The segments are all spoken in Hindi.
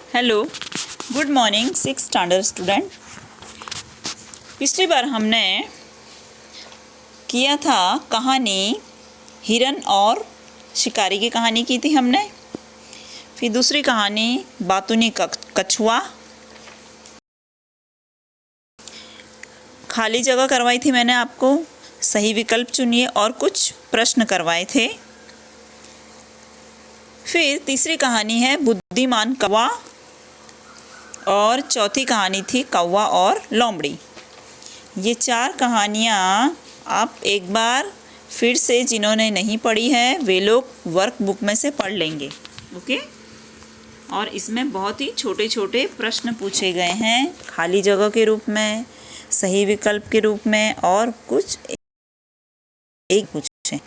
Hello, good morning 6th standard student. पिछली बार हमने किया था कहानी हिरन और शिकारी की कहानी की थी हमने। फिर दूसरी कहानी बातूनी कछुआ, खाली जगह करवाई थी मैंने आपको, सही विकल्प चुनिए और कुछ प्रश्न करवाए थे। फिर तीसरी कहानी है बुद्धिमान कौवा और चौथी कहानी थी कौवा और लोमड़ी। ये 4 कहानियाँ आप एक बार फिर से जिन्होंने नहीं पढ़ी है वे लोग वर्कबुक में से पढ़ लेंगे, ओके। और इसमें बहुत ही छोटे छोटे प्रश्न पूछे गए हैं, खाली जगह के रूप में, सही विकल्प के रूप में और कुछ एक पूछे।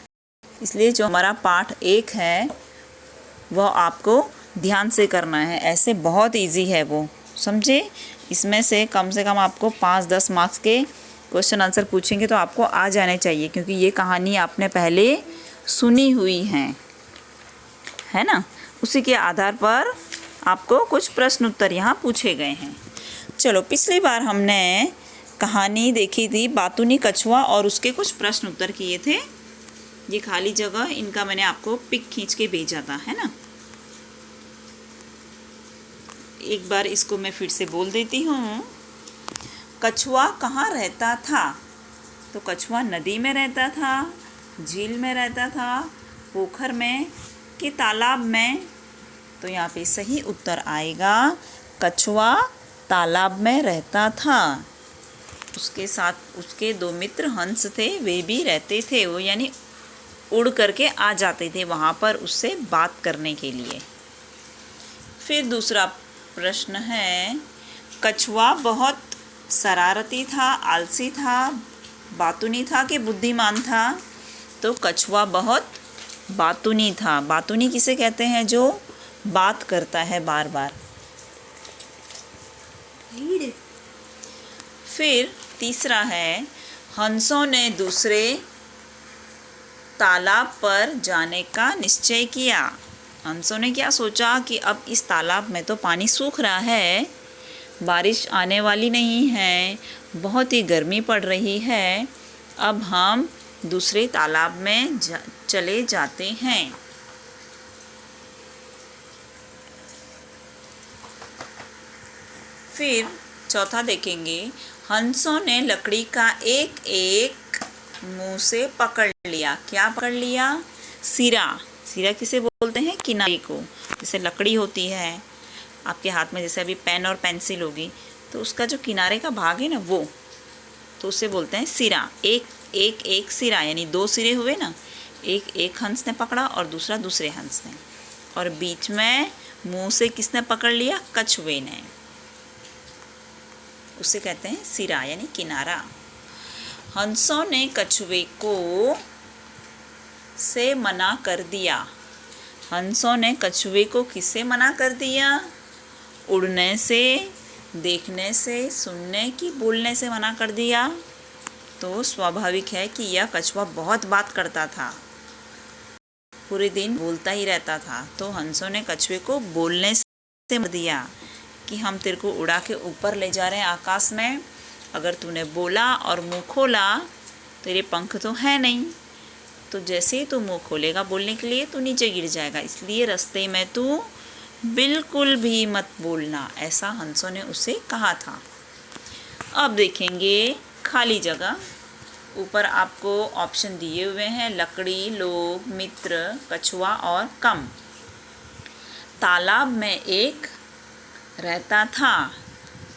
इसलिए जो हमारा पाठ 1 है वह आपको ध्यान से करना है। ऐसे बहुत इजी है वो, समझे। इसमें से कम आपको 5-10 मार्क्स के क्वेश्चन आंसर पूछेंगे तो आपको आ जाने चाहिए, क्योंकि ये कहानी आपने पहले सुनी हुई है ना। उसी के आधार पर आपको कुछ प्रश्न उत्तर यहाँ पूछे गए हैं। चलो, पिछली बार हमने कहानी देखी थी बातूनी कछुआ और उसके कुछ प्रश्न उत्तर किए थे। ये खाली जगह इनका मैंने आपको पिक खींच के भेजा था, है ना। एक बार इसको मैं फिर से बोल देती हूँ। कछुआ कहाँ रहता था? तो कछुआ नदी में रहता था, झील में रहता था, पोखर में कि तालाब में? तो यहाँ पे सही उत्तर आएगा कछुआ तालाब में रहता था। उसके साथ उसके 2 मित्र हंस थे, वे भी रहते थे। वो यानी उड़ करके आ जाते थे वहाँ पर उससे बात करने के लिए। फिर दूसरा प्रश्न है, कछुआ बहुत शरारती था, आलसी था, बातूनी था कि बुद्धिमान था? तो कछुआ बहुत बातूनी था। बातूनी किसे कहते हैं? जो बात करता है बार बार। फिर तीसरा है, हंसों ने दूसरे तालाब पर जाने का निश्चय किया। हंसों ने क्या सोचा कि अब इस तालाब में तो पानी सूख रहा है, बारिश आने वाली नहीं है, बहुत ही गर्मी पड़ रही है, अब हम दूसरे तालाब में चले जाते हैं। फिर चौथा देखेंगे, हंसों ने लकड़ी का एक एक मुंह से पकड़ लिया। क्या पकड़ लिया? सिरा। सिरा किसे बोलते हैं? किनारे को। जैसे लकड़ी होती है आपके हाथ में, जैसे अभी पेन और पेंसिल होगी तो उसका जो किनारे का भाग है ना वो, तो उसे बोलते हैं सिरा। एक सिरा यानी 2 सिरे हुए ना। एक हंस ने पकड़ा और दूसरा दूसरे हंस ने, और बीच में मुंह से किसने पकड़ लिया? कछुए ने। उसे कहते हैं सिरा यानी किनारा। हंसों ने कछुए को से मना कर दिया। हंसों ने कछुए को किससे मना कर दिया? उड़ने से, देखने से, सुनने की बोलने से मना कर दिया। तो स्वाभाविक है कि यह कछुआ बहुत बात करता था, पूरे दिन बोलता ही रहता था। तो हंसों ने कछुए को बोलने से मना दिया कि हम तेरे को उड़ा के ऊपर ले जा रहे हैं आकाश में, अगर तूने बोला और मुंह खोला, तेरे पंख तो है नहीं, तो जैसे ही तू मुँह खोलेगा बोलने के लिए तो नीचे गिर जाएगा, इसलिए रास्ते में तू बिल्कुल भी मत बोलना, ऐसा हंसों ने उसे कहा था। अब देखेंगे खाली जगह। ऊपर आपको ऑप्शन दिए हुए हैं, लकड़ी, लोग, मित्र, कछुआ और कम। तालाब में एक रहता था,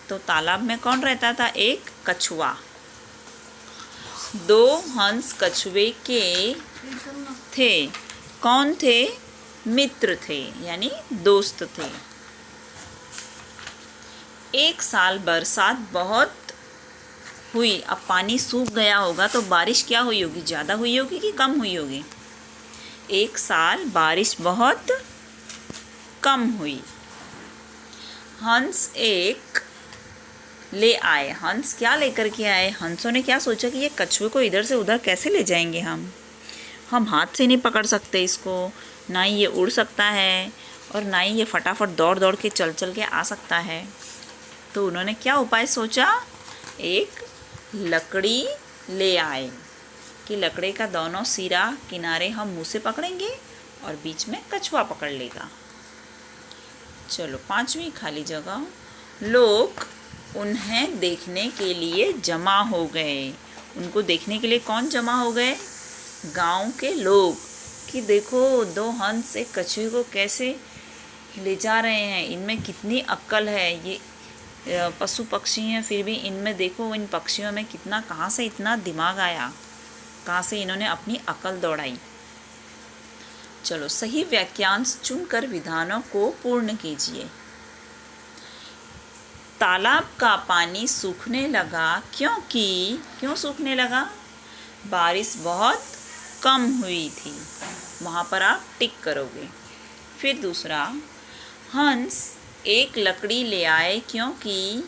तो तालाब में कौन रहता था? एक कछुआ। 2 हंस कछुए के थे। कौन थे? मित्र थे यानी दोस्त थे। एक साल बरसात बहुत हुई। अब पानी सूख गया होगा तो बारिश क्या हुई होगी? ज़्यादा हुई होगी कि कम हुई होगी? एक साल बारिश बहुत कम हुई। हंस एक ले आए। हंस क्या लेकर के आए? हंसों ने क्या सोचा कि ये कछुए को इधर से उधर कैसे ले जाएंगे हम हाथ से नहीं पकड़ सकते इसको, ना ही ये उड़ सकता है और ना ही ये फटाफट दौड़ दौड़ के चल चल के आ सकता है। तो उन्होंने क्या उपाय सोचा, एक लकड़ी ले आए कि लकड़ी का दोनों सिरा किनारे हम मुँह से पकड़ेंगे और बीच में कछुआ पकड़ लेगा। चलो 5वीं खाली जगह। लोग उन्हें देखने के लिए जमा हो गए। उनको देखने के लिए कौन जमा हो गए, गांव के लोग, कि देखो 2 हंस एक कछुए को कैसे ले जा रहे हैं, इनमें कितनी अक्ल है। ये पशु पक्षी हैं फिर भी इनमें देखो, इन पक्षियों में कितना, कहाँ से इतना दिमाग आया, कहाँ से इन्होंने अपनी अक्ल दौड़ाई। चलो सही वाक्यांश चुनकर विधानों को पूर्ण कीजिए। तालाब का पानी सूखने लगा क्योंकि, क्यों सूखने लगा, बारिश बहुत कम हुई थी। वहाँ पर आप टिक करोगे। फिर दूसरा, हंस एक लकड़ी ले आए क्योंकि,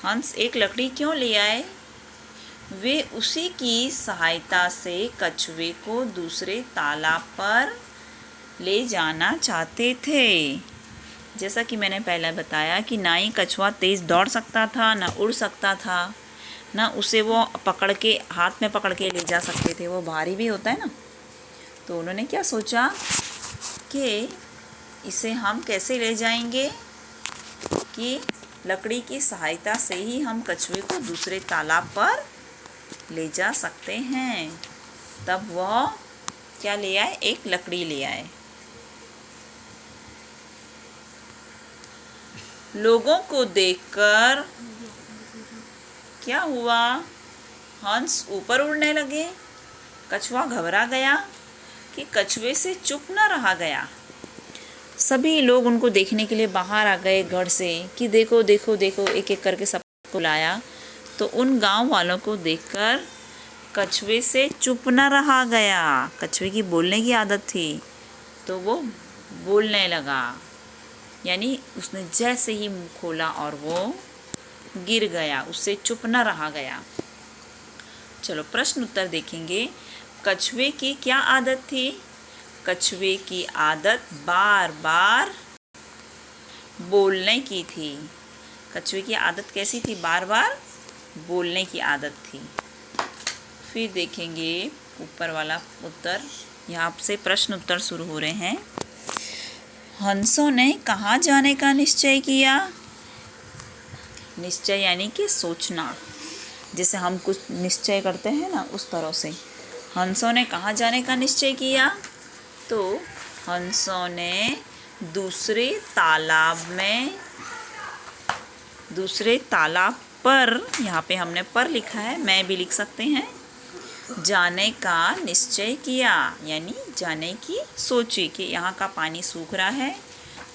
हंस एक लकड़ी क्यों ले आए, वे उसी की सहायता से कछुए को दूसरे तालाब पर ले जाना चाहते थे। जैसा कि मैंने पहले बताया कि ना ही कछुआ तेज़ दौड़ सकता था, ना उड़ सकता था, ना उसे वो पकड़ के हाथ में पकड़ के ले जा सकते थे, वो भारी भी होता है ना। तो उन्होंने क्या सोचा कि इसे हम कैसे ले जाएंगे, कि लकड़ी की सहायता से ही हम कछुए को दूसरे तालाब पर ले जा सकते हैं। तब वह क्या ले आए, एक लकड़ी ले आए। लोगों को देखकर क्या हुआ, हंस ऊपर उड़ने लगे। कछुआ घबरा गया कि कछुए से चुप न रहा गया। सभी लोग उनको देखने के लिए बाहर आ गए घर से कि देखो देखो देखो, एक एक करके सबको लाया। तो उन गांव वालों को देखकर कछुए से चुप न रहा गया। कछुए की बोलने की आदत थी तो वो बोलने लगा, यानी उसने जैसे ही मुंह खोला और वो गिर गया, उससे चुप न रहा गया। चलो प्रश्न उत्तर देखेंगे। कछुए की क्या आदत थी, कछुए की आदत बार बार बोलने की थी। कछुए की आदत कैसी थी, बार बार बोलने की आदत थी। फिर देखेंगे ऊपर वाला उत्तर, यहाँ से प्रश्न उत्तर शुरू हो रहे हैं। हंसों ने कहाँ जाने का निश्चय किया, निश्चय यानी कि सोचना, जैसे हम कुछ निश्चय करते हैं ना, उस तरह से। हंसों ने कहाँ जाने का निश्चय किया, तो हंसों ने दूसरे तालाब पर, यहाँ पे हमने पर लिखा है, मैं भी लिख सकते हैं, जाने का निश्चय किया, यानी जाने की सोची कि यहाँ का पानी सूख रहा है,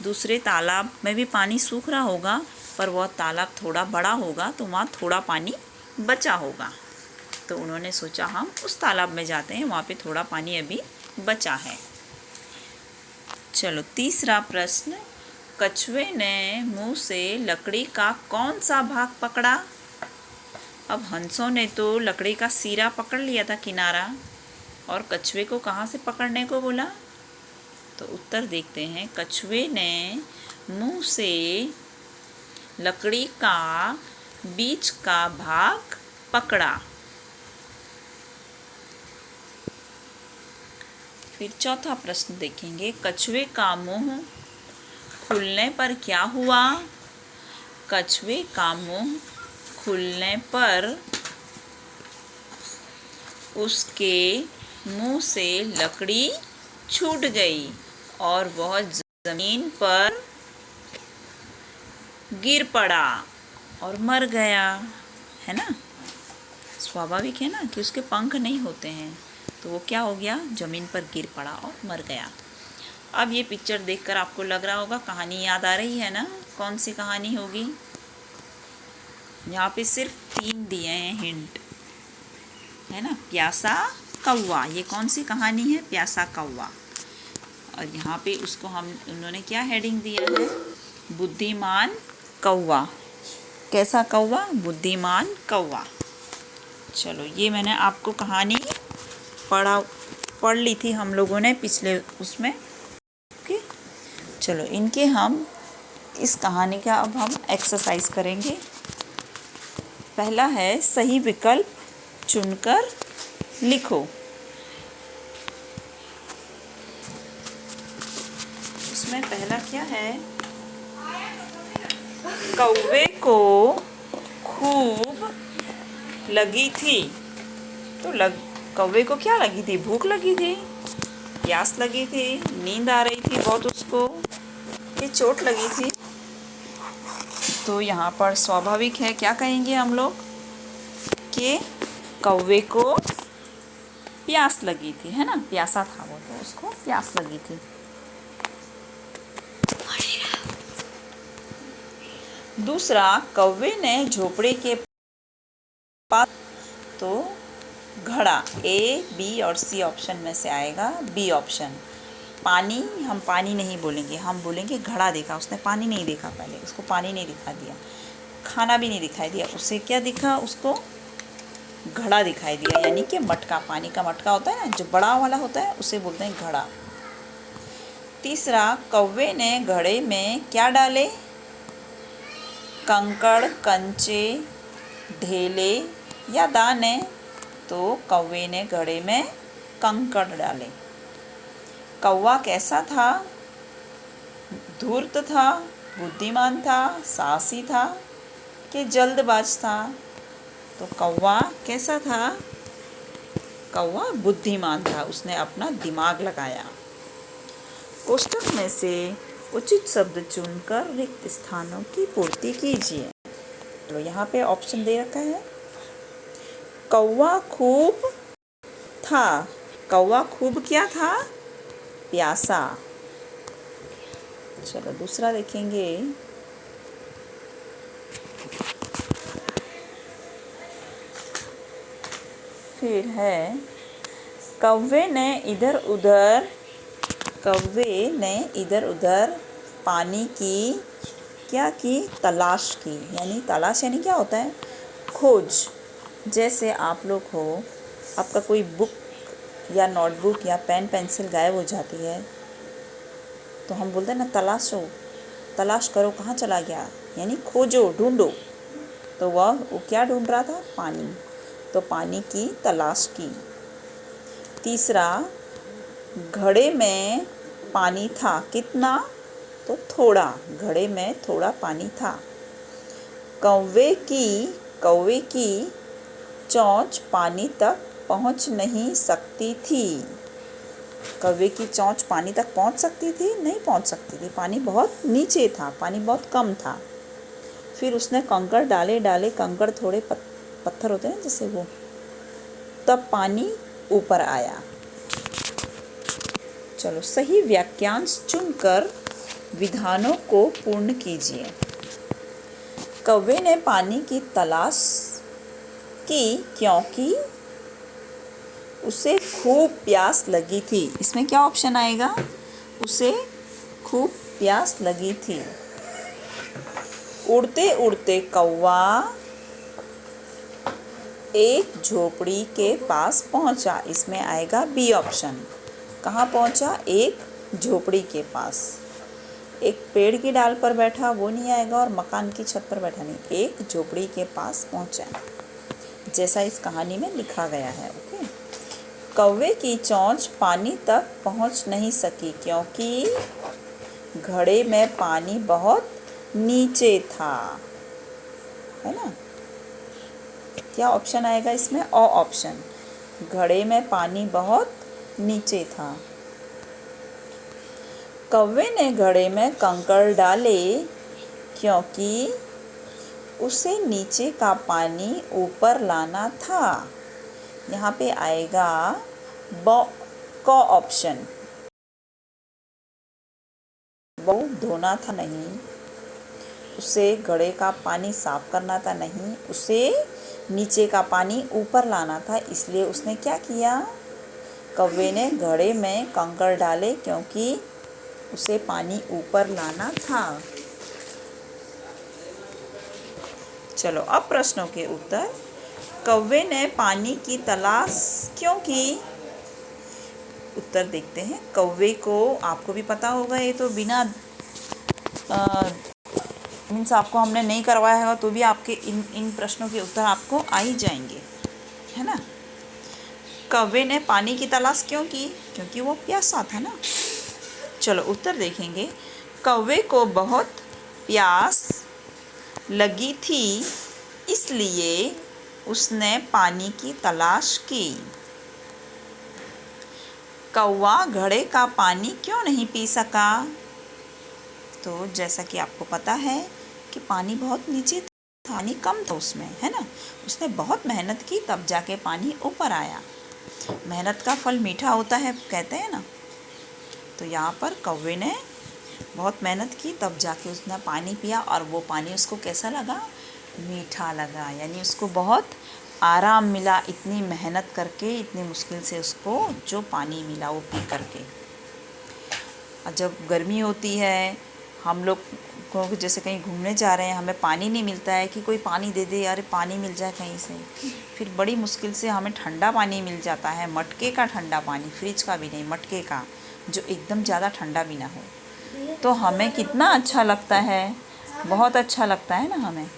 दूसरे तालाब में भी पानी सूख रहा होगा, पर वह तालाब थोड़ा बड़ा होगा तो वहाँ थोड़ा पानी बचा होगा। तो उन्होंने सोचा हम उस तालाब में जाते हैं, वहाँ पे थोड़ा पानी अभी बचा है। चलो तीसरा प्रश्न, कछुए ने मुंह से लकड़ी का कौन सा भाग पकड़ा। अब हंसों ने तो लकड़ी का सिरा पकड़ लिया था, किनारा, और कछुए को कहाँ से पकड़ने को बोला। तो उत्तर देखते हैं। कछुए ने मुंह से लकड़ी का बीच का भाग पकड़ा। फिर चौथा प्रश्न देखेंगे। कछुए का मुंह खुलने पर क्या हुआ, कछुए का मुंह खुलने पर उसके मुंह से लकड़ी छूट गई और वह जमीन पर गिर पड़ा और मर गया, है ना। स्वाभाविक है ना कि उसके पंख नहीं होते हैं, तो वो क्या हो गया, ज़मीन पर गिर पड़ा और मर गया। अब ये पिक्चर देखकर आपको लग रहा होगा कहानी याद आ रही है ना, कौन सी कहानी होगी। यहाँ पे सिर्फ 3 दिए हैं हिंट, है ना। प्यासा कौवा, ये कौन सी कहानी है, प्यासा कौवा। और यहाँ पे उसको उन्होंने क्या हेडिंग दिया है, बुद्धिमान कौवा। कैसा कौवा, बुद्धिमान कौवा। चलो ये मैंने आपको कहानी पढ़ ली थी हम लोगों ने पिछले उसमें, ओके। चलो इनके हम इस कहानी का अब हम एक्सरसाइज करेंगे। पहला है सही विकल्प चुनकर लिखो। उसमें पहला क्या है, कौवे को खूब लगी थी। तो कौवे को क्या लगी थी? भूख लगी थी, प्यास लगी थी, नींद आ रही थी बहुत उसको, कि चोट लगी थी। तो यहाँ पर स्वाभाविक है, क्या कहेंगे हम लोग कि कौवे को प्यास लगी थी, है ना, प्यासा था वो, तो उसको प्यास लगी थी। दूसरा, कौवे ने झोपड़े के पास, तो घड़ा, ए बी और सी ऑप्शन में से आएगा बी ऑप्शन। पानी, हम पानी नहीं बोलेंगे, हम बोलेंगे घड़ा देखा उसने, पानी नहीं देखा, पहले उसको पानी नहीं दिखा दिया, खाना भी नहीं दिखाई दिया, उसे क्या दिखा? उसको घड़ा दिखाई दिया, यानी कि मटका, पानी का मटका होता है ना जो बड़ा वाला होता है, उसे बोलते हैं घड़ा। तीसरा, कौवे ने घड़े में क्या डाले? कंकड़, कंचे, ढेले या दाने? तो कौवे ने घड़े में कंकड़ डाले। कौवा कैसा था? धूर्त था, बुद्धिमान था, साहसी था कि जल्दबाज था? तो कौवा कैसा था? कौवा बुद्धिमान था, उसने अपना दिमाग लगाया। कोष्ठक में से उचित शब्द चुनकर रिक्त स्थानों की पूर्ति कीजिए। तो यहाँ पे ऑप्शन दे रखा है, कौवा खूब था। कौवा खूब क्या था? प्यासा। चलो दूसरा देखेंगे, फिर है कौवे ने इधर उधर पानी की क्या की? तलाश की। यानी तलाश यानी क्या होता है? खोज। जैसे आप लोग हो, आपका कोई बुक या नोटबुक या पेन पेंसिल गायब हो जाती है, तो हम बोलते हैं ना तलाशो, तलाश करो, कहाँ चला गया, यानी खोजो, ढूंढो। तो वो क्या ढूंढ रहा था? पानी। तो पानी की तलाश की। तीसरा, घड़े में पानी था, कितना? तो थोड़ा, घड़े में थोड़ा पानी था। कौवे की चोंच पानी तक पहुंच नहीं सकती थी। कौवे की चोंच पानी तक पहुंच सकती थी? नहीं पहुंच सकती थी, पानी बहुत नीचे था, पानी बहुत कम था। फिर उसने कंकड़ डाले, कंकड़ थोड़े पत्थर होते हैं जैसे वो, तब पानी ऊपर आया। चलो सही वाक्यांश चुनकर विधानों को पूर्ण कीजिए। कौवे ने पानी की तलाश की क्योंकि उसे खूब प्यास लगी थी। इसमें क्या ऑप्शन आएगा? उसे खूब प्यास लगी थी। उड़ते उड़ते कौवा एक झोपड़ी के पास पहुंचा। इसमें आएगा बी ऑप्शन। कहाँ पहुंचा? एक झोपड़ी के पास। एक पेड़ की डाल पर बैठा वो नहीं आएगा, और मकान की छत पर बैठा नहीं, एक झोपड़ी के पास पहुंचा, जैसा इस कहानी में लिखा गया है। ओके। कौवे की चोंच पानी तक पहुंच नहीं सकी क्योंकि घड़े में पानी बहुत नीचे था, है ना। क्या ऑप्शन आएगा इसमें? ओ ऑप्शन। घड़े में पानी बहुत नीचे था। कौवे ने घड़े में कंकड़ डाले क्योंकि उसे नीचे का पानी ऊपर लाना था। यहाँ पे आएगा क ऑप्शन। वो धोना था नहीं, उसे घड़े का पानी साफ करना था नहीं, उसे नीचे का पानी ऊपर लाना था, इसलिए उसने क्या किया? कौवे ने घड़े में कंकड़ डाले क्योंकि उसे पानी ऊपर लाना था। चलो अब प्रश्नों के उत्तर। कौवे ने पानी की तलाश क्यों की? उत्तर देखते हैं। कौवे को, आपको भी पता होगा, ये तो बिना मीन्स आपको हमने नहीं करवाया होगा तो भी आपके इन प्रश्नों के उत्तर आपको आ ही जाएंगे, है ना। कौवे ने पानी की तलाश क्यों की? क्योंकि वो प्यासा था ना। चलो उत्तर देखेंगे। कौवे को बहुत प्यास लगी थी, इसलिए उसने पानी की तलाश की। कौवा घड़े का पानी क्यों नहीं पी सका? तो जैसा कि आपको पता है कि पानी बहुत नीचे था, पानी कम था उसमें, है ना। उसने बहुत मेहनत की तब जाके पानी ऊपर आया। मेहनत का फल मीठा होता है कहते हैं ना। तो यहाँ पर कौवे ने बहुत मेहनत की तब जाके उसने पानी पिया और वो पानी उसको कैसा लगा? मीठा लगा। यानी उसको बहुत आराम मिला इतनी मेहनत करके, इतनी मुश्किल से उसको जो पानी मिला वो पी करके। जब गर्मी होती है, हम लोग को जैसे कहीं घूमने जा रहे हैं, हमें पानी नहीं मिलता है कि कोई पानी दे दे, अरे पानी मिल जाए कहीं से, फिर बड़ी मुश्किल से हमें ठंडा पानी मिल जाता है, मटके का ठंडा पानी, फ्रिज का भी नहीं, मटके का, जो एकदम ज़्यादा ठंडा भी ना हो। तो हमें कितना अच्छा लगता है, बहुत अच्छा लगता है ना हमें,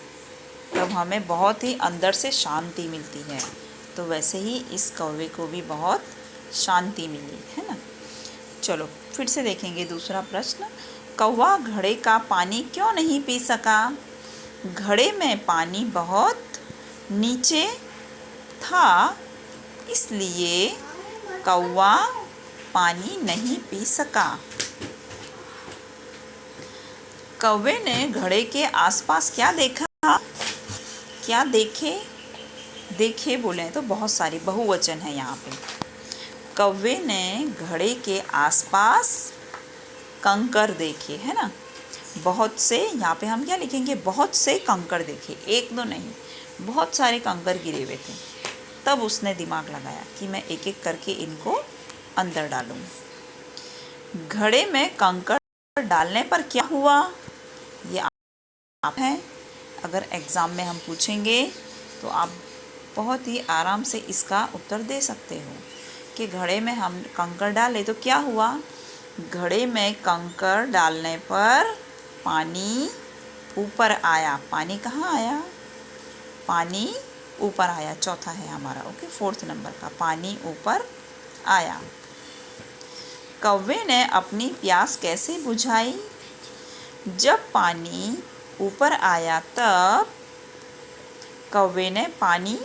तब हमें बहुत ही अंदर से शांति मिलती है। तो वैसे ही इस कौवे को भी बहुत शांति मिली, है ना। चलो फिर से देखेंगे दूसरा प्रश्न। कौवा घड़े का पानी क्यों नहीं पी सका? घड़े में पानी बहुत नीचे था, इसलिए कौवा पानी नहीं पी सका। कौवे ने घड़े के आसपास क्या देखा? क्या देखे? देखे बोले तो बहुत सारी बहुवचन है यहाँ पे। कौवे ने घड़े के आसपास कंकर देखे, है ना। बहुत से, यहाँ पे हम क्या लिखेंगे? बहुत से कंकर देखे, एक दो नहीं, बहुत सारे कंकर गिरे हुए थे। तब उसने दिमाग लगाया कि मैं एक एक करके इनको अंदर डालूं। घड़े में कंकर डालने पर क्या हुआ? ये आप हैं, अगर एग्ज़ाम में हम पूछेंगे तो आप बहुत ही आराम से इसका उत्तर दे सकते हो कि घड़े में हम कंकर डाले तो क्या हुआ। घड़े में कंकर डालने पर पानी ऊपर आया। पानी कहाँ आया? पानी ऊपर आया। चौथा है हमारा, ओके, 4th नंबर का, पानी ऊपर आया। कौवे ने अपनी प्यास कैसे बुझाई? जब पानी ऊपर आया तब कौवे ने पानी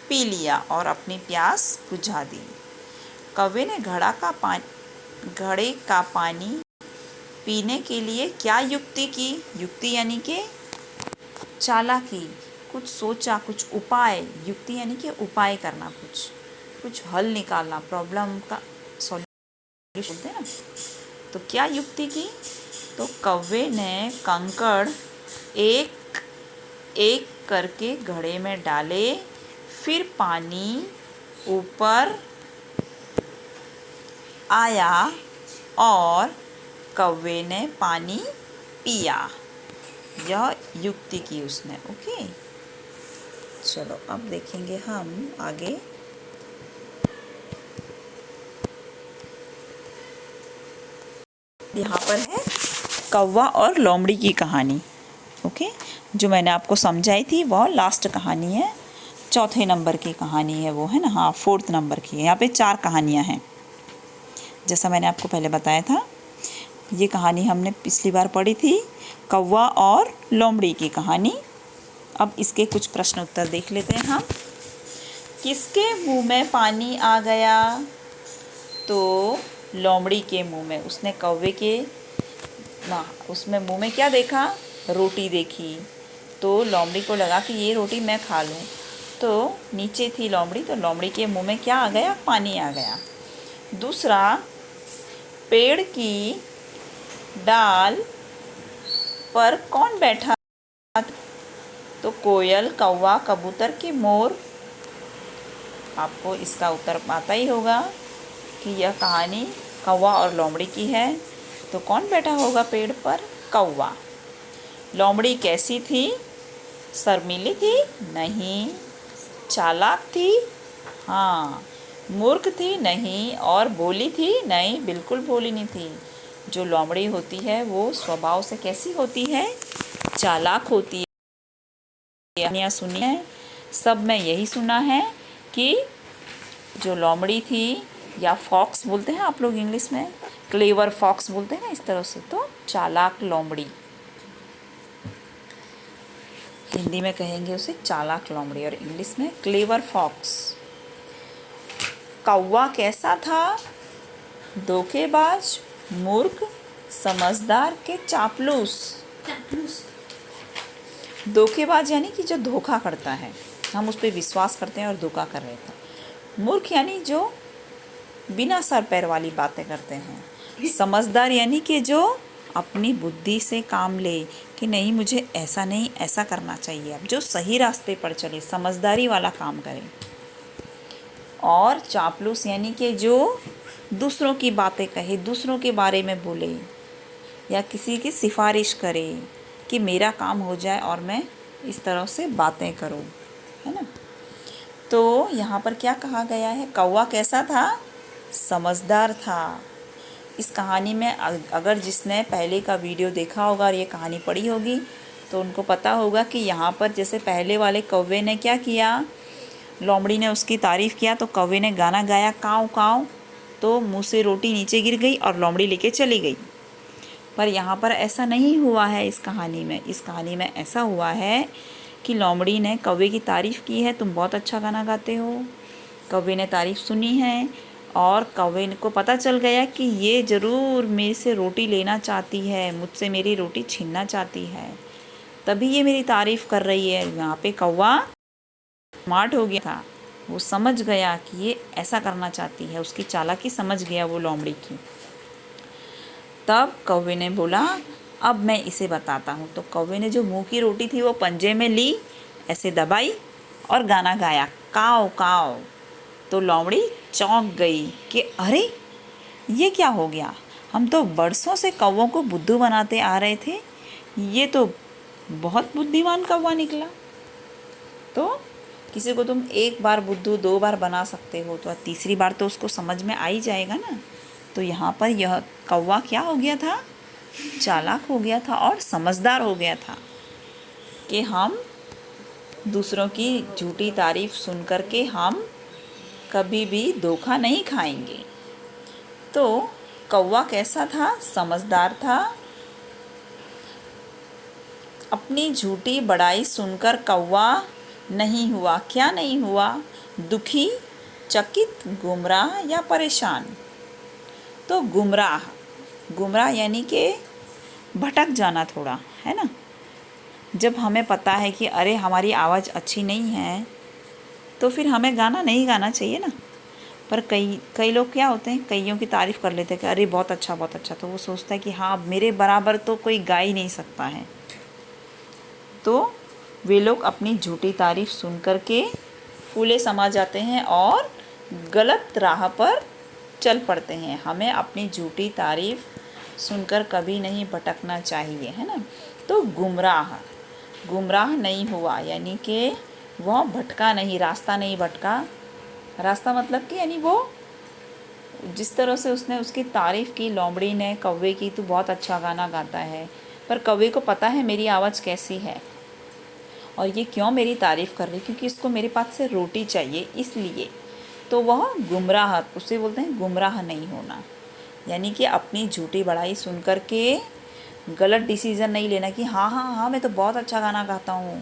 पी लिया और अपनी प्यास बुझा दी। कौवे ने घड़े का पानी पीने के लिए क्या युक्ति की? युक्ति यानी कि चालाकी, कुछ सोचा, कुछ उपाय। युक्ति यानी कि उपाय करना, कुछ हल निकालना, प्रॉब्लम का सॉल्यूशन बोलते हैं ना। तो क्या युक्ति की? तो कौवे ने कंकड़ एक एक करके घड़े में डाले, फिर पानी ऊपर आया और कौवे ने पानी पिया। यह युक्ति की उसने, ओके। चलो अब देखेंगे हम आगे। यहाँ पर है कौवा और लोमड़ी की कहानी, ओके। जो मैंने आपको समझाई थी वह लास्ट कहानी है, 4थे नंबर की कहानी है वो, है ना। हाँ, 4th नंबर की है। यहाँ पे 4 कहानियाँ हैं, जैसा मैंने आपको पहले बताया था। ये कहानी हमने पिछली बार पढ़ी थी, कौवा और लोमड़ी की कहानी। अब इसके कुछ प्रश्न उत्तर देख लेते हैं हम। किसके मुंह में पानी आ गया? तो लोमड़ी के मुंह में। उसने कौवे के उसमें मुंह में क्या देखा? रोटी देखी। तो लोमड़ी को लगा कि ये रोटी मैं खा लूँ। तो नीचे थी लोमड़ी, तो लोमड़ी के मुंह में क्या आ गया? पानी आ गया। दूसरा, पेड़ की डाल पर कौन बैठा? तो कोयल, कौवा, कबूतर की मोर। आपको इसका उत्तर पता ही होगा कि यह कहानी कौवा और लोमड़ी की है। तो कौन बैठा होगा पेड़ पर? कौवा। लोमड़ी कैसी थी? शर्मीली थी? नहीं। चालाक थी? हाँ। मूर्ख थी? नहीं। और भोली थी? नहीं, बिल्कुल भोली नहीं थी। जो लोमड़ी होती है वो स्वभाव से कैसी होती है? चालाक होती है। कहानियाँ सुनी है, सब में यही सुना है कि जो लोमड़ी थी, या फॉक्स बोलते हैं आप लोग इंग्लिश में, क्लेवर फॉक्स बोलते हैं ना इस तरह से, तो चालाक लोमड़ी, हिंदी में कहेंगे उसे चालाक लोमड़ी और इंग्लिश में क्लेवर फॉक्स। कौवा कैसा था? धोखेबाज, मूर्ख, समझदार के चापलूस। धोखेबाज यानी कि जो धोखा करता है, हम उस पर विश्वास करते हैं और धोखा कर रहे थे। मूर्ख यानी जो बिना सर पैर वाली बातें करते हैं। समझदार यानी कि जो अपनी बुद्धि से काम ले कि नहीं मुझे ऐसा नहीं ऐसा करना चाहिए, अब जो सही रास्ते पर चले, समझदारी वाला काम करे। और चापलूस यानी कि जो दूसरों की बातें कहे, दूसरों के बारे में बोले या किसी की सिफारिश करे कि मेरा काम हो जाए और मैं इस तरह से बातें करूं, है ना। तो यहाँ पर क्या कहा गया है? कौवा कैसा था? समझदार था। इस कहानी में अगर जिसने पहले का वीडियो देखा होगा और ये कहानी पढ़ी होगी तो उनको पता होगा कि यहाँ पर जैसे पहले वाले कौवे ने क्या किया, लोमड़ी ने उसकी तारीफ़ किया तो कौवे ने गाना गाया काव काव, तो मुंह से रोटी नीचे गिर गई और लोमड़ी लेके चली गई। पर यहाँ पर ऐसा नहीं हुआ है इस कहानी में। इस कहानी में ऐसा हुआ है कि लोमड़ी ने कौवे की तारीफ़ की है, तुम बहुत अच्छा गाना गाते हो। कौवे ने तारीफ़ सुनी है और कौवे को पता चल गया कि ये ज़रूर मेरे से रोटी लेना चाहती है, मुझसे मेरी रोटी छीनना चाहती है, तभी ये मेरी तारीफ़ कर रही है। यहाँ पे कौवा स्मार्ट हो गया था, वो समझ गया कि ये ऐसा करना चाहती है, उसकी चालाकी समझ गया वो लोमड़ी की। तब कौवे ने बोला अब मैं इसे बताता हूँ। तो कौवे ने जो मुंह की रोटी थी वो पंजे में ली, ऐसे दबाई और गाना गाया काव काव। तो लोमड़ी चौंक गई कि अरे ये क्या हो गया, हम तो बरसों से कौवों को बुद्धू बनाते आ रहे थे, ये तो बहुत बुद्धिमान कौवा निकला। तो किसी को तुम एक बार बुद्धू 2 बार बना सकते हो, तो तीसरी बार तो उसको समझ में आ ही जाएगा ना। तो यहाँ पर यह कौवा क्या हो गया था? चालाक हो गया था और समझदार हो गया था कि हम दूसरों की झूठी तारीफ सुन कर के हम कभी भी धोखा नहीं खाएंगे। तो कौवा कैसा था? समझदार था। अपनी झूठी बड़ाई सुनकर कौवा नहीं हुआ, क्या नहीं हुआ? दुखी, चकित, गुमराह या परेशान। तो गुमराह यानी कि भटक जाना थोड़ा, है ना। जब हमें पता है कि अरे हमारी आवाज़ अच्छी नहीं है तो फिर हमें गाना नहीं गाना चाहिए ना। पर कई लोग क्या होते हैं, कईयों की तारीफ़ कर लेते हैं कि अरे बहुत अच्छा, तो वो सोचता है कि हाँ मेरे बराबर तो कोई गा ही नहीं सकता है। तो वे लोग अपनी झूठी तारीफ़ सुन कर के फूले समा जाते हैं और गलत राह पर चल पड़ते हैं। हमें अपनी झूठी तारीफ़ सुनकर कभी नहीं भटकना चाहिए, है ना। तो गुमराह नहीं हुआ यानी कि वह भटका नहीं, रास्ता नहीं भटका। रास्ता मतलब कि यानी वो जिस तरह से उसने उसकी तारीफ़ की लोमड़ी ने कौवे की, तो बहुत अच्छा गाना गाता है, पर कौवे को पता है मेरी आवाज़ कैसी है और ये क्यों मेरी तारीफ़ कर रही, क्योंकि इसको मेरे पास से रोटी चाहिए इसलिए। तो वह गुमराह, उसे बोलते हैं गुमराह नहीं होना, यानी कि अपनी झूठी बड़ाई सुन कर के गलत डिसीज़न नहीं लेना कि हाँ मैं तो बहुत अच्छा गाना गाता हूँ,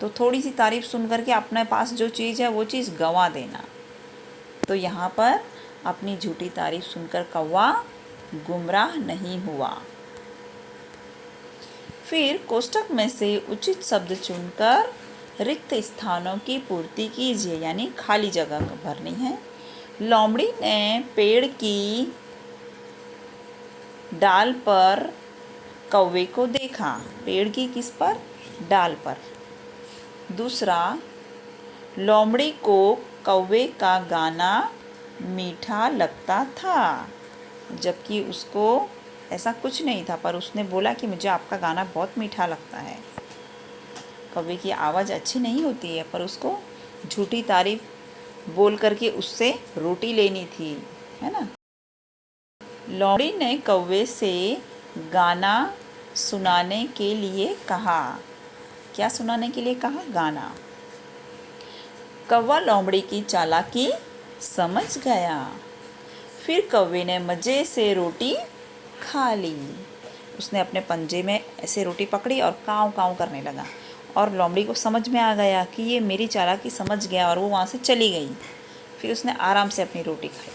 तो थोड़ी सी तारीफ़ सुन कर के अपने पास जो चीज़ है वो चीज़ गंवा देना। तो यहाँ पर अपनी झूठी तारीफ़ सुनकर कौवा गुमराह नहीं हुआ। फिर कोष्ठक में से उचित शब्द चुनकर रिक्त स्थानों की पूर्ति कीजिए, यानी खाली जगह भरनी है। लोमड़ी ने पेड़ की डाल पर कौवे को देखा। पेड़ की किस पर? डाल पर। दूसरा, लोमड़ी को कौवे का गाना मीठा लगता था, जबकि उसको ऐसा कुछ नहीं था, पर उसने बोला कि मुझे आपका गाना बहुत मीठा लगता है। कौवे की आवाज़ अच्छी नहीं होती है, पर उसको झूठी तारीफ बोल करके उससे रोटी लेनी थी, है ना। लोमड़ी ने कौवे से गाना सुनाने के लिए कहा। क्या सुनाने के लिए कहा? गाना। कौवा लोमड़ी की चालाकी समझ गया। फिर कौवे ने मज़े से रोटी खा ली। उसने अपने पंजे में ऐसे रोटी पकड़ी और काँव काँव करने लगा, और लोमड़ी को समझ में आ गया कि ये मेरी चालाकी समझ गया, और वो वहाँ से चली गई। फिर उसने आराम से अपनी रोटी खाई।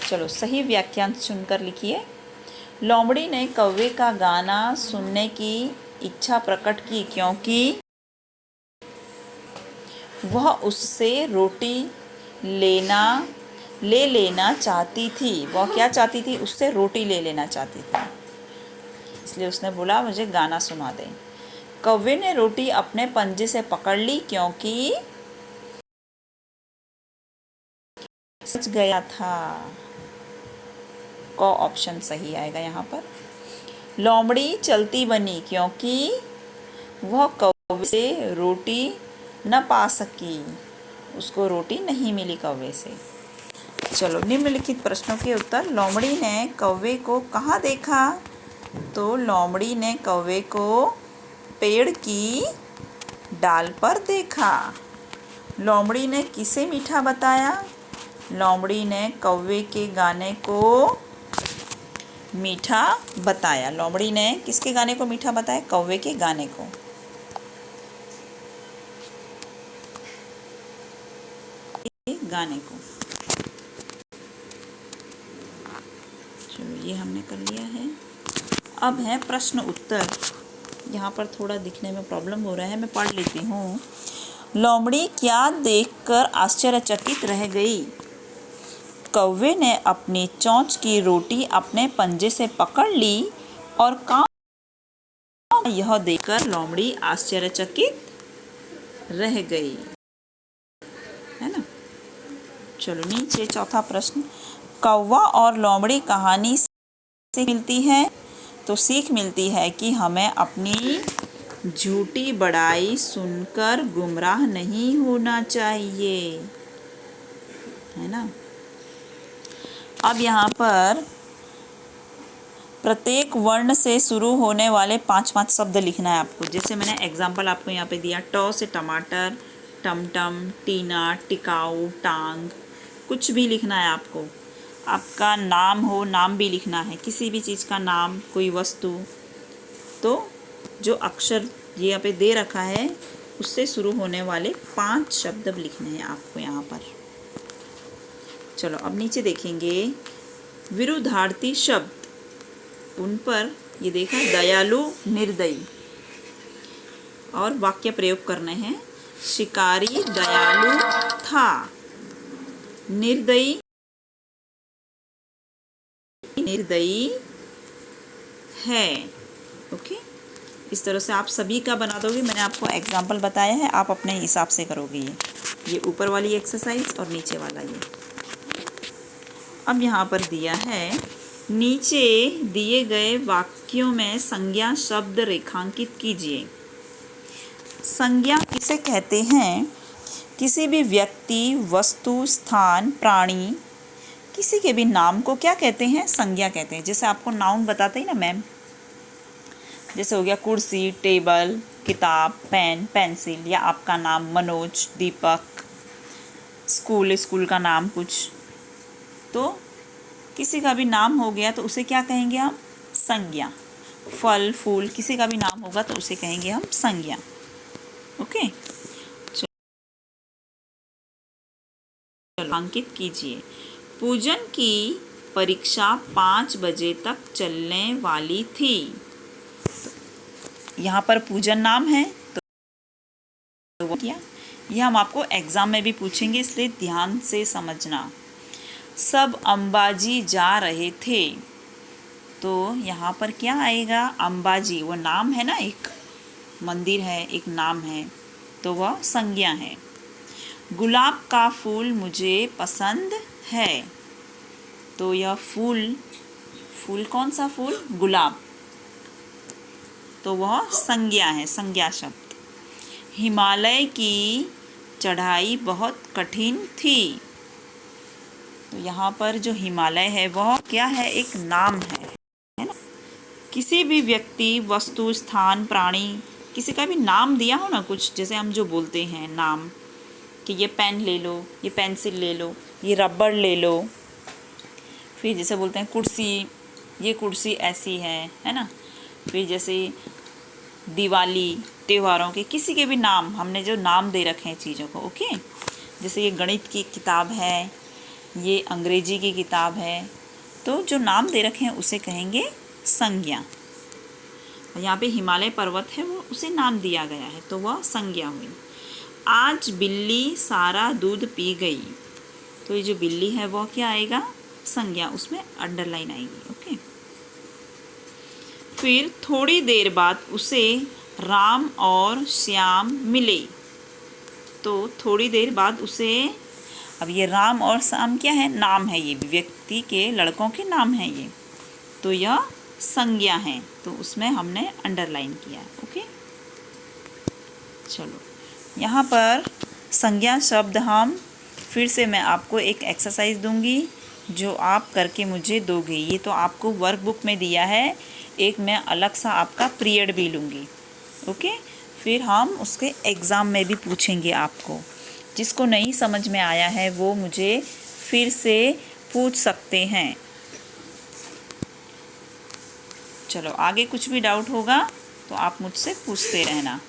चलो सही वाक्यांश चुनकर लिखिए। लोमड़ी ने कौवे का गाना सुनने की इच्छा प्रकट की क्योंकि वह उससे रोटी ले लेना चाहती थी। वह क्या चाहती थी? उससे रोटी ले लेना चाहती थी, इसलिए उसने बोला मुझे गाना सुना दे। कौवे ने रोटी अपने पंजे से पकड़ ली क्योंकि समझ गया था। क ऑप्शन सही आएगा यहाँ पर। लोमड़ी चलती बनी क्योंकि वह कौवे से रोटी न पा सकी। उसको रोटी नहीं मिली कौवे से। चलो निम्नलिखित प्रश्नों के उत्तर। लोमड़ी ने कौवे को कहाँ देखा? तो लोमड़ी ने कौवे को पेड़ की डाल पर देखा। लोमड़ी ने किसे मीठा बताया? लोमड़ी ने कौवे के गाने को मीठा बताया। लोमड़ी ने किसके गाने को मीठा बताया? कौवे के गाने को। गाने को। चलो ये हमने कर लिया है। अब है प्रश्न उत्तर। यहाँ पर थोड़ा दिखने में प्रॉब्लम हो रहा है, मैं पढ़ लेती हूँ। लोमड़ी क्या देखकर आश्चर्यचकित रह गई? कौवे ने अपनी चोंच की रोटी अपने पंजे से पकड़ ली और काँव। यह देखकर लोमड़ी आश्चर्यचकित रह गई, है ना। चलो नीचे चौथा प्रश्न। कौवा और लोमड़ी कहानी से मिलती है, तो सीख मिलती है कि हमें अपनी झूठी बड़ाई सुनकर गुमराह नहीं होना चाहिए, है ना। अब यहाँ पर प्रत्येक वर्ण से शुरू होने वाले 5-5 शब्द लिखना है आपको। जैसे मैंने एग्जाम्पल आपको यहाँ पे दिया, ट से टमाटर, टमटम, टीना, टिकाऊ, टांग, कुछ भी लिखना है आपको। आपका नाम हो, नाम भी लिखना है, किसी भी चीज़ का नाम, कोई वस्तु। तो जो अक्षर ये यहाँ पे दे रखा है उससे शुरू होने वाले 5 शब्द लिखने हैं आपको यहाँ पर। चलो अब नीचे देखेंगे विरुद्धार्थी शब्द, उन पर ये देखा, दयालु, निर्दयी, और वाक्य प्रयोग करने हैं। शिकारी दयालु था, निर्दयी है। ओके, इस तरह से आप सभी का बना दोगे। मैंने आपको एग्जाम्पल बताया है, आप अपने हिसाब से करोगे। ये ऊपर वाली एक्सरसाइज और नीचे वाला ये। अब यहाँ पर दिया है, नीचे दिए गए वाक्यों में संज्ञा शब्द रेखांकित कीजिए। संज्ञा किसे कहते हैं? किसी भी व्यक्ति, वस्तु, स्थान, प्राणी, किसी के भी नाम को क्या कहते हैं? संज्ञा कहते हैं। जैसे आपको नाउन बताते ही ना मैम, जैसे हो गया कुर्सी, टेबल, किताब, पेन, पेंसिल, या आपका नाम मनोज, दीपक, स्कूल का नाम कुछ। तो किसी का भी नाम हो गया तो उसे क्या कहेंगे हम? संज्ञा। फल, फूल, किसी का भी नाम होगा तो उसे कहेंगे हम संज्ञा। ओके, अंकित कीजिए। पूजन की परीक्षा 5 बजे तक चलने वाली थी। तो यहाँ पर पूजन नाम है, तो वो क्या, यह हम आपको एग्जाम में भी पूछेंगे, इसलिए ध्यान से समझना। सब अंबाजी जा रहे थे, तो यहाँ पर क्या आएगा? अंबाजी, वो नाम है ना, एक मंदिर है, एक नाम है, तो वह संज्ञा है। गुलाब का फूल मुझे पसंद है, तो यह फूल कौन सा फूल? गुलाब, तो वह संज्ञा है, संज्ञा शब्द। हिमालय की चढ़ाई बहुत कठिन थी, तो यहाँ पर जो हिमालय है वह क्या है, एक नाम है ना। किसी भी व्यक्ति, वस्तु, स्थान, प्राणी, किसी का भी नाम दिया हो ना कुछ, जैसे हम जो बोलते हैं नाम कि ये पेन ले लो, ये पेंसिल ले लो, ये रबड़ ले लो। फिर जैसे बोलते हैं कुर्सी, ये कुर्सी ऐसी है ना। फिर जैसे दिवाली, त्योहारों के किसी के भी नाम, हमने जो नाम दे रखे हैं चीज़ों को, ओके। जैसे ये गणित की किताब है, ये अंग्रेजी की किताब है, तो जो नाम दे रखे हैं उसे कहेंगे संज्ञा। यहाँ पे हिमालय पर्वत है, वो उसे नाम दिया गया है, तो वह संज्ञा हुई। आज बिल्ली सारा दूध पी गई, तो ये जो बिल्ली है वह क्या आएगा, संज्ञा, उसमें अंडरलाइन आएगी, ओके। फिर थोड़ी देर बाद उसे राम और श्याम मिले, तो थोड़ी देर बाद उसे, अब ये राम और श्याम क्या है, नाम है, ये व्यक्ति के, लड़कों के नाम है ये, तो यह संज्ञा है, तो उसमें हमने अंडरलाइन किया, ओके। चलो यहाँ पर संज्ञा शब्द हम फिर से, मैं आपको एक एक्सरसाइज दूंगी जो आप करके मुझे दोगे। ये तो आपको वर्कबुक में दिया है, एक मैं अलग सा आपका पीरियड भी लूँगी, ओके। फिर हम उसके एग्ज़ाम में भी पूछेंगे आपको। जिसको नहीं समझ में आया है वो मुझे फिर से पूछ सकते हैं। चलो आगे कुछ भी डाउट होगा तो आप मुझसे पूछते रहना।